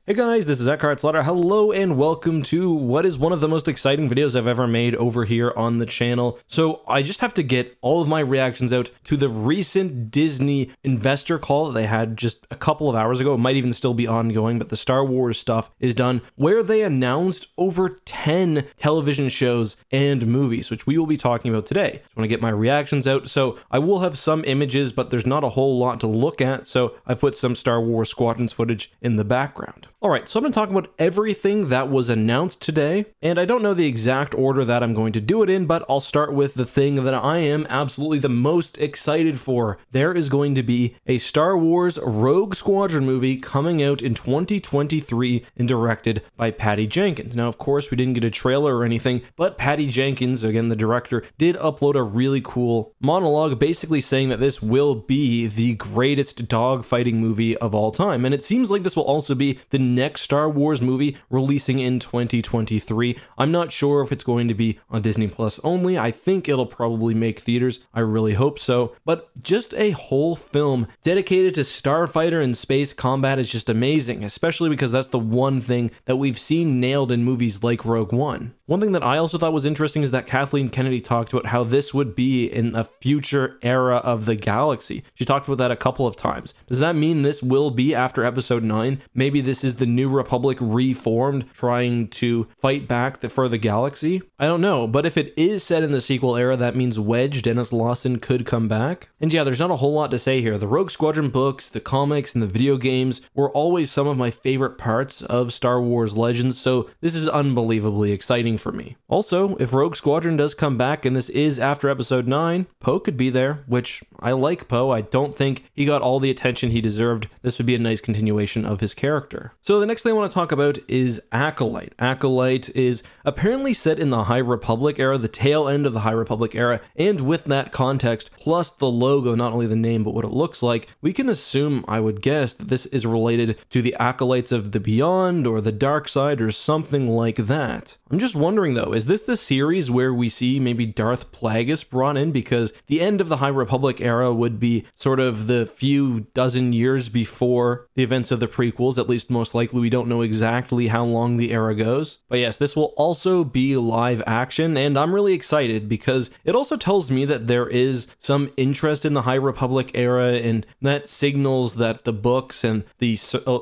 Hey guys, this is Eckhart Slaughter. Hello and welcome to what is one of the most exciting videos I've ever made over here on the channel. So I just have to get all of my reactions out to the recent Disney investor call that they had just a couple of hours ago. It might even still be ongoing, but the Star Wars stuff is done, where they announced over 10 television shows and movies, which we will be talking about today. I want to get my reactions out, so I will have some images, but there's not a whole lot to look at, so I put some Star Wars Squadrons footage in the background. Alright, so I'm going to talk about everything that was announced today, and I don't know the exact order that I'm going to do it in, but I'll start with the thing that I am absolutely the most excited for. There is going to be a Star Wars Rogue Squadron movie coming out in 2023 and directed by Patty Jenkins. Now, of course, we didn't get a trailer or anything, but Patty Jenkins, again, the director, did upload a really cool monologue basically saying that this will be the greatest dogfighting movie of all time, and it seems like this will also be the next Star Wars movie releasing in 2023. I'm not sure if it's going to be on Disney Plus only. I think it'll probably make theaters. I really hope so. But just a whole film dedicated to starfighter and space combat is just amazing, especially because that's the one thing that we've seen nailed in movies like Rogue One. One thing that I also thought was interesting is that Kathleen Kennedy talked about how this would be in a future era of the galaxy. She talked about that a couple of times. Does that mean this will be after Episode 9? Maybe this is the New Republic reformed, trying to fight back for the galaxy? I don't know, but if it is set in the sequel era, that means Wedge, Dennis Lawson, could come back. And yeah, there's not a whole lot to say here. The Rogue Squadron books, the comics, and the video games were always some of my favorite parts of Star Wars Legends, so this is unbelievably exciting for me. Also, if Rogue Squadron does come back and this is after Episode 9, Poe could be there, which I like Poe. I don't think he got all the attention he deserved. This would be a nice continuation of his character. So the next thing I want to talk about is Acolyte. Acolyte is apparently set in the High Republic era, the tail end of the High Republic era, and with that context, plus the logo, not only the name, but what it looks like, we can assume, I would guess, that this is related to the Acolytes of the Beyond or the Dark Side or something like that. I'm just wondering though, is this the series where we see maybe Darth Plagueis brought in? Because the end of the High Republic era would be sort of the few dozen years before the events of the prequels, at least most likely. We don't know exactly how long the era goes. But yes, this will also be live action, and I'm really excited because it also tells me that there is some interest in the High Republic era, and that signals that the books and the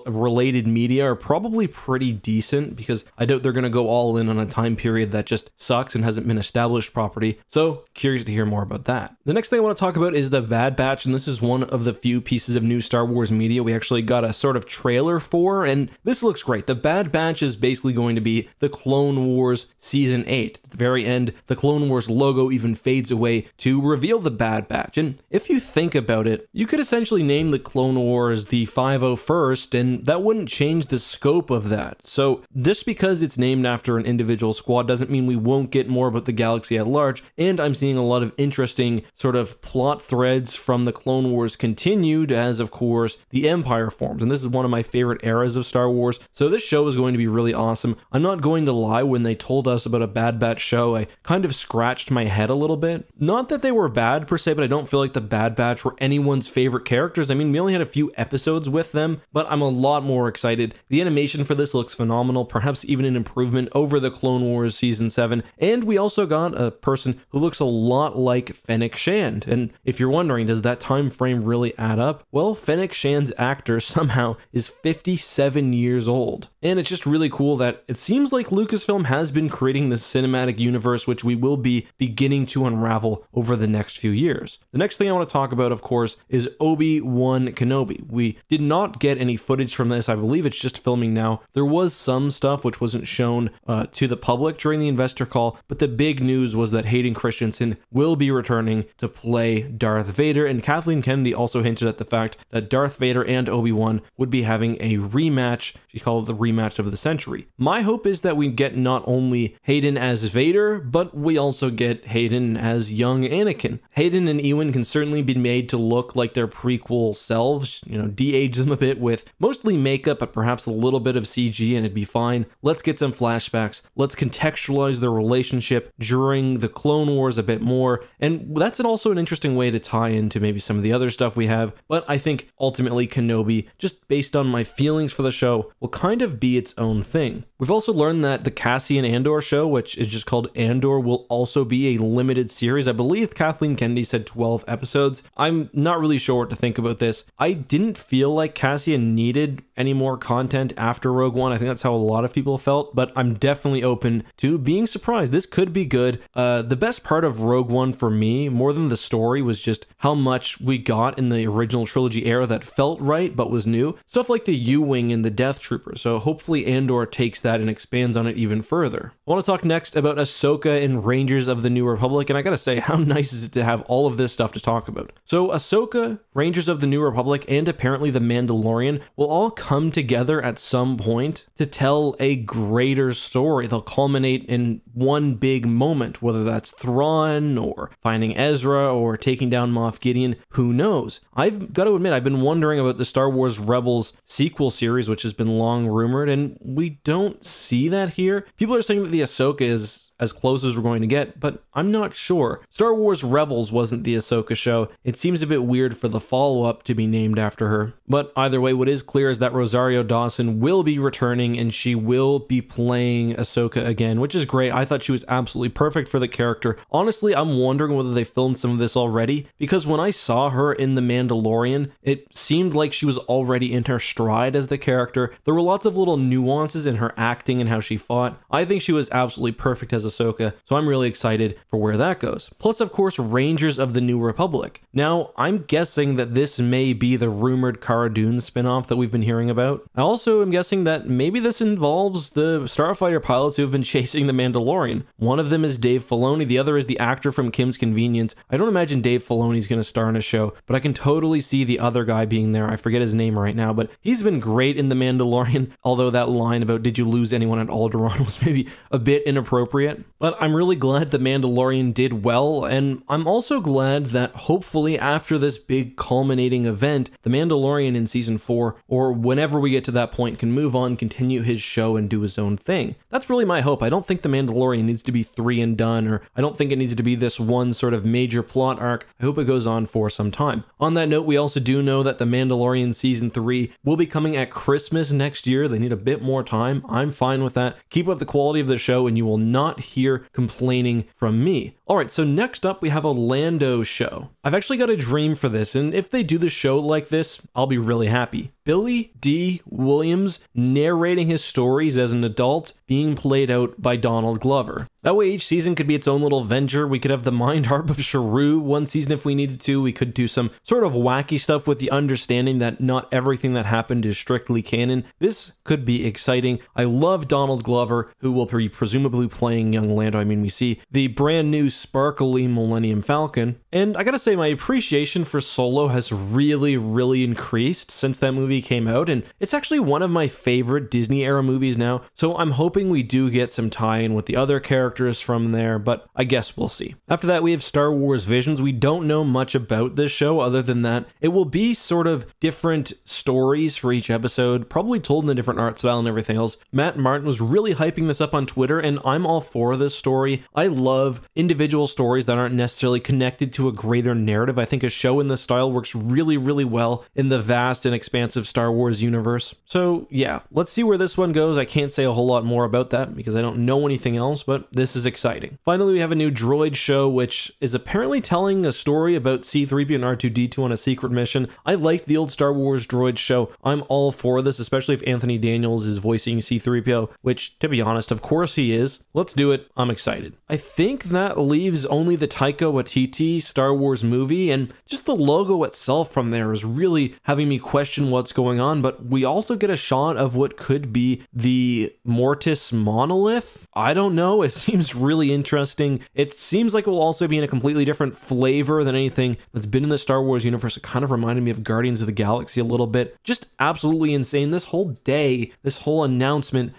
related media are probably pretty decent, because I doubt they're going to go all in on a time period that just sucks and hasn't been established properly. So curious to hear more about that. The next thing I want to talk about is the Bad Batch, and this is one of the few pieces of new Star Wars media we actually got a sort of trailer for, and this looks great. The Bad Batch is basically going to be the Clone Wars Season 8. At the very end, the Clone Wars logo even fades away to reveal the Bad Batch, and if you think about it, you could essentially name the Clone Wars the 501st, and that wouldn't change the scope of that. So just because it's named after an individual squad doesn't mean we won't get more about the galaxy at large, and I'm seeing a lot of interesting sort of plot threads from the Clone Wars continued as, of course, the Empire forms, and this is one of my favorite eras of Star Wars, so this show is going to be really awesome. I'm not going to lie, when they told us about a Bad Batch show, I kind of scratched my head a little bit. Not that they were bad per se, but I don't feel like the Bad Batch were anyone's favorite characters. I mean, we only had a few episodes with them, but I'm a lot more excited. The animation for this looks phenomenal, perhaps even an improvement over the Clone Wars Season 7, and we also got a person who looks a lot like Fennec Shand, and if you're wondering, does that time frame really add up? Well, Fennec Shand's actor somehow is 57 years old, and it's just really cool that it seems like Lucasfilm has been creating this cinematic universe, which we will be beginning to unravel over the next few years. The next thing I want to talk about, of course, is Obi-Wan Kenobi. We did not get any footage from this. I believe it's just filming now. There was some stuff which wasn't shown to the public during the investor call, but the big news was that Hayden Christensen will be returning to play Darth Vader, and Kathleen Kennedy also hinted at the fact that Darth Vader and Obi-Wan would be having a rematch. She called it the rematch of the century. My hope is that we get not only Hayden as Vader, but we also get Hayden as young Anakin. Hayden and Ewan can certainly be made to look like their prequel selves, de-age them a bit with mostly makeup, but perhaps a little bit of CG, and it'd be fine. Let's get some flashbacks. Let's contextualize their relationship during the Clone Wars a bit more, and that's also an interesting way to tie into maybe some of the other stuff we have. But I think ultimately Kenobi, just based on my feelings for the show, will kind of be its own thing. We've also learned that the Cassian Andor show, which is just called Andor, will also be a limited series. I believe Kathleen Kennedy said 12 episodes. I'm not really sure what to think about this. I didn't feel like Cassian needed any more content after Rogue One. I think that's how a lot of people felt, but I'm definitely open to being surprised. This could be good. The best part of Rogue One for me, more than the story, was just how much we got in the original trilogy era that felt right but was new. Stuff like the U-Wing and the Death Trooper. So hopefully Andor takes that and expands on it even further. I want to talk next about Ahsoka and Rangers of the New Republic, and I gotta say, how nice is it to have all of this stuff to talk about? So Ahsoka, Rangers of the New Republic, and apparently The Mandalorian will all come together at some point to tell a greater story. They'll culminate in one big moment, whether that's Thrawn or finding Ezra or taking down Moff Gideon, who knows? I've got to admit, I've been wondering about the Star Wars Rebels sequel series, which has been long rumored, and we don't see that here. People are saying that the Ahsoka is as close as we're going to get, but I'm not sure. Star Wars Rebels wasn't the Ahsoka show. It seems a bit weird for the follow-up to be named after her. But either way, what is clear is that Rosario Dawson will be returning and she will be playing Ahsoka again, which is great. I thought she was absolutely perfect for the character. Honestly, I'm wondering whether they filmed some of this already, because when I saw her in The Mandalorian, it seemed like she was already in her stride as the character. There were lots of little nuances in her acting and how she fought. I think she was absolutely perfect as Ahsoka, so I'm really excited for where that goes. Plus, of course, Rangers of the New Republic. Now, I'm guessing that this may be the rumored Cara Dune spinoff that we've been hearing about. I also am guessing that maybe this involves the starfighter pilots who have been chasing the Mandalorian. One of them is Dave Filoni, the other is the actor from Kim's Convenience. I don't imagine Dave Filoni's going to star in a show, but I can totally see the other guy being there. I forget his name right now, but he's been great in The Mandalorian, although that line about did you lose anyone at Alderaan was maybe a bit inappropriate. But I'm really glad The Mandalorian did well, and I'm also glad that hopefully after this big culminating event, The Mandalorian in season 4, or whenever we get to that point, can move on, continue his show, and do his own thing. That's really my hope. I don't think The Mandalorian needs to be 3 and done, or I don't think it needs to be this one sort of major plot arc. I hope it goes on for some time. On that note, we also do know that The Mandalorian season 3 will be coming at Christmas next year. They need a bit more time. I'm fine with that. Keep up the quality of the show, and you will not hear complaining from me. Alright, so next up we have a Lando show. I've actually got a dream for this, and if they do the show like this, I'll be really happy. Billy D. Williams narrating his stories as an adult being played out by Donald Glover. That way each season could be its own little venture. We could have the Mind Harp of Sharu one season if we needed to. We could do some sort of wacky stuff with the understanding that not everything that happened is strictly canon. This could be exciting. I love Donald Glover, who will be presumably playing young Lando. I mean, we see the brand new sparkly Millennium Falcon. And I gotta say, my appreciation for Solo has really increased since that movie came out, and it's actually one of my favorite Disney era movies now, so I'm hoping we do get some tie-in with the other characters from there, but I guess we'll see. After that, we have Star Wars Visions. We don't know much about this show other than that it will be sort of different stories for each episode, probably told in a different art style and everything else. Matt Martin was really hyping this up on Twitter, and I'm all for this story. I love individual stories that aren't necessarily connected to a greater narrative. I think a show in this style works really well in the vast and expansive Star Wars universe. So yeah, let's see where this one goes. I can't say a whole lot more about that because I don't know anything else, but this is exciting. Finally, we have a new droid show, which is apparently telling a story about C-3PO and R2-D2 on a secret mission. I liked the old Star Wars droid show. I'm all for this, especially if Anthony Daniels is voicing C-3PO, which, to be honest, of course he is. Let's do it. I'm excited. I think that leaves only the Taika Waititi Star Wars movie, and just the logo itself from there is really having me question what's going on, but we also get a shot of what could be the Mortis monolith. I don't know, it's seems really interesting. It seems like it will also be in a completely different flavor than anything that's been in the Star Wars universe. It kind of reminded me of Guardians of the Galaxy a little bit. Just absolutely insane. This whole day, this whole announcement,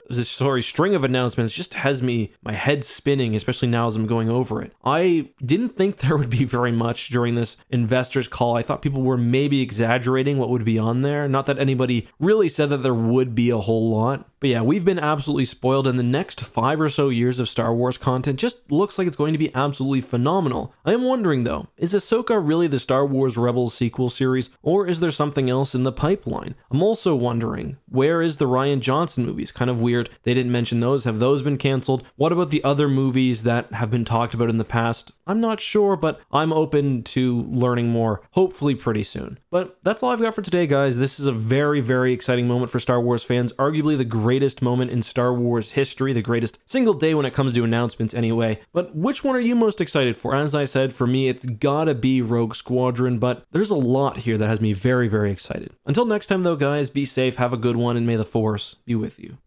string of announcements just has my head spinning, especially now as I'm going over it. I didn't think there would be very much during this investors call. I thought people were maybe exaggerating what would be on there. Not that anybody really said that there would be a whole lot. But yeah, we've been absolutely spoiled, and the next 5 or so years of Star Wars content just looks like it's going to be absolutely phenomenal. I am wondering though, is Ahsoka really the Star Wars Rebels sequel series, or is there something else in the pipeline? I'm also wondering, where is the Rian Johnson movies? Kind of weird they didn't mention those. Have those been canceled? What about the other movies that have been talked about in the past? I'm not sure, but I'm open to learning more, hopefully pretty soon. But that's all I've got for today, guys. This is a very, very exciting moment for Star Wars fans, arguably the greatest moment in Star Wars history, the greatest single day when it comes to announcements anyway. But which one are you most excited for? As I said, for me, it's gotta be Rogue Squadron, but there's a lot here that has me very, very excited. Until next time though, guys, be safe, have a good one, and may the Force be with you.